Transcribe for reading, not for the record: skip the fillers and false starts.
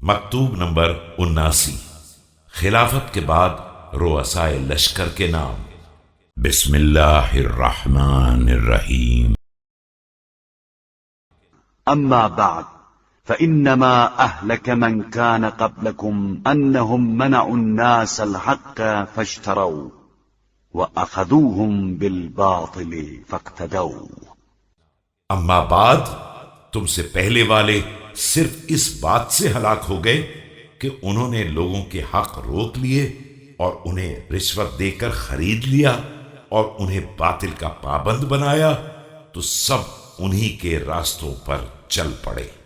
मकतूब number 79। खिलाफत के बाद रुअसाए लश्कर के नाम। बिस्मिल्लाहिर्रहमानिर्रहीम। अम्मा बाद फइन्नमा अहलक मन कान क़ब्लकुम अन्नहुम मनअु अन्नास अल-हक़्क़ फश्तरौ व अख़ज़ूहुम बिल-बातिल फ़क़्तदौ। अम्मा बाद तुमसे पहले वाले सिर्फ इस बात से हलाक हो गए कि उन्होंने लोगों के हक रोक लिए और उन्हें रिश्वत देकर खरीद लिया और उन्हें बातिल का पाबंद बनाया, तो सब उन्हीं के रास्तों पर चल पड़े।